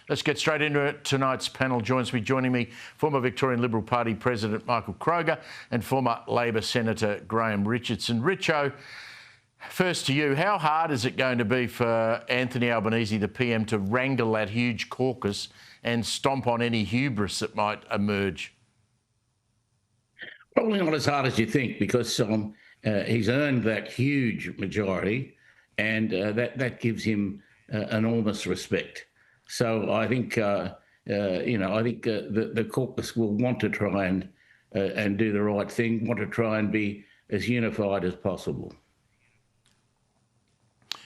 Let's get straight into it. Tonight's panel joining me, former Victorian Liberal Party President Michael Kroger and former Labor Senator Graham Richardson. Richo, first to you, how hard is it going to be for Anthony Albanese, the PM, to wrangle that huge caucus and stomp on any hubris that might emerge? Probably not as hard as you think, because he's earned that huge majority, and that gives him enormous respect. So I think, the caucus will want to try and do the right thing, want to try and be as unified as possible.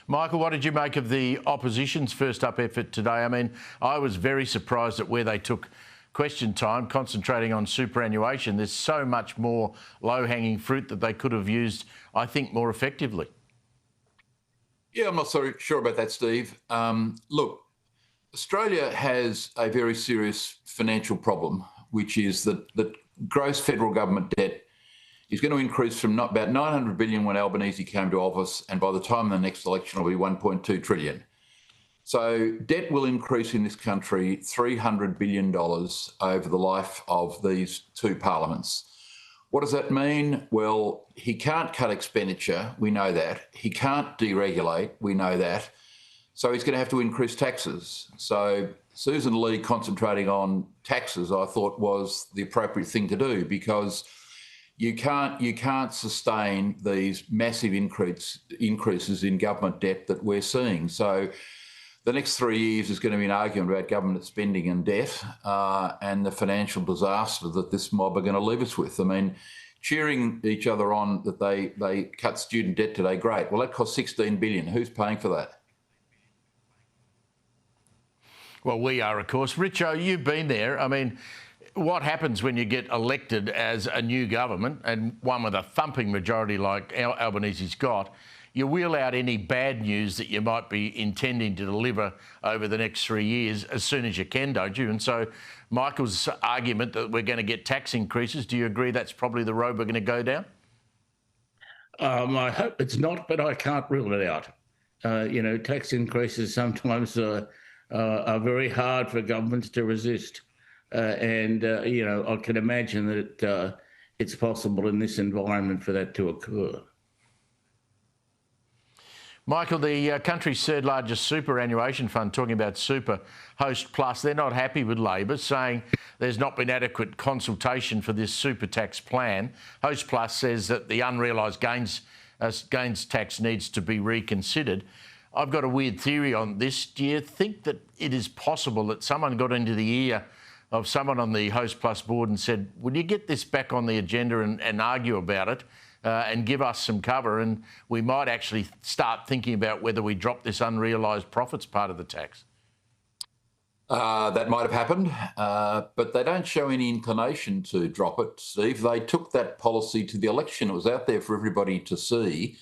Michael, what did you make of the opposition's first up effort today? I mean, I was very surprised at where they took question time, concentrating on superannuation. There's so much more low-hanging fruit that they could have used, I think, more effectively. Yeah, I'm not so sure about that, Steve. Look, Australia has a very serious financial problem, which is that gross federal government debt is going to increase from about 900 billion when Albanese came to office, and by the time the next election will be 1.2 trillion. So debt will increase in this country $300 billion over the life of these two parliaments. What does that mean? Well, he can't cut expenditure, we know that. He can't deregulate, we know that. So he's going to have to increase taxes. So Susan Lee concentrating on taxes, I thought, was the appropriate thing to do, because you can't sustain these massive increases in government debt that we're seeing. So the next 3 years is going to be an argument about government spending and debt and the financial disaster that this mob are going to leave us with. I mean, cheering each other on that they cut student debt today, great. Well, that cost $16 billion. Who's paying for that? Well, we are, of course. Richo, you've been there. I mean, what happens when you get elected as a new government, and one with a thumping majority like Albanese's got? You wheel out any bad news that you might be intending to deliver over the next 3 years as soon as you can, don't you? And so Michael's argument that we're going to get tax increases, do you agree that's probably the road we're going to go down? I hope it's not, but I can't rule it out. Tax increases sometimes are very hard for governments to resist. I can imagine that it's possible in this environment for that to occur. Michael, the country's third largest superannuation fund, talking about Super, Host Plus, they're not happy with Labor, saying there's not been adequate consultation for this super tax plan. Host Plus says that the unrealised gains tax needs to be reconsidered. I've got a weird theory on this. Do you think that it is possible that someone got into the ear of someone on the Host Plus board and said, would you get this back on the agenda and argue about it and give us some cover, and we might actually start thinking about whether we drop this unrealised profits part of the tax? That might have happened, but they don't show any inclination to drop it, Steve. They took that policy to the election. It was out there for everybody to see.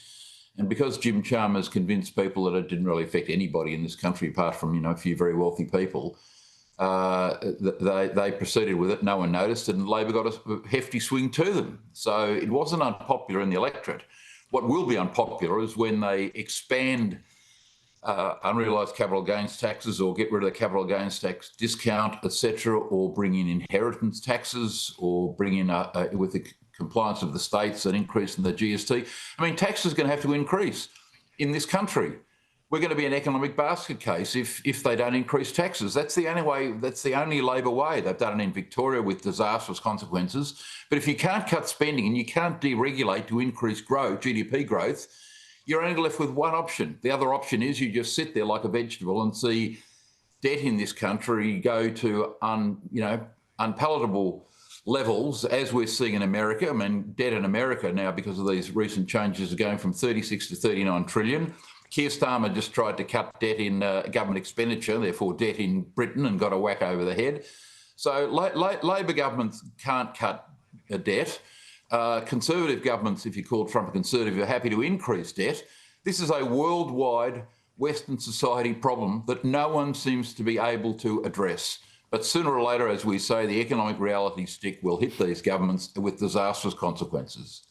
And because Jim Chalmers convinced people that it didn't really affect anybody in this country apart from, a few very wealthy people, they proceeded with it. No one noticed, and Labor got a hefty swing to them. So it wasn't unpopular in the electorate. What will be unpopular is when they expand unrealised capital gains taxes, or get rid of the capital gains tax discount, etc., or bring in inheritance taxes, or bring in, with the compliance of the states, an increase in the GST. I mean, tax is going to have to increase in this country. We're going to be an economic basket case if they don't increase taxes. That's the only way. That's the only Labor way. They've done it in Victoria with disastrous consequences. But if you can't cut spending and you can't deregulate to increase growth, GDP growth, you're only left with one option. The other option is you just sit there like a vegetable and see debt in this country go to unpalatable levels, as we're seeing in America. I mean, debt in America now, because of these recent changes, is going from 36 to 39 trillion. Keir Starmer just tried to cut debt in government expenditure, therefore debt in Britain, and got a whack over the head. So Labor governments can't cut debt. Conservative governments, if you call Trump a conservative, are happy to increase debt. This is a worldwide Western society problem that no one seems to be able to address. But sooner or later, as we say, the economic reality stick will hit these governments with disastrous consequences.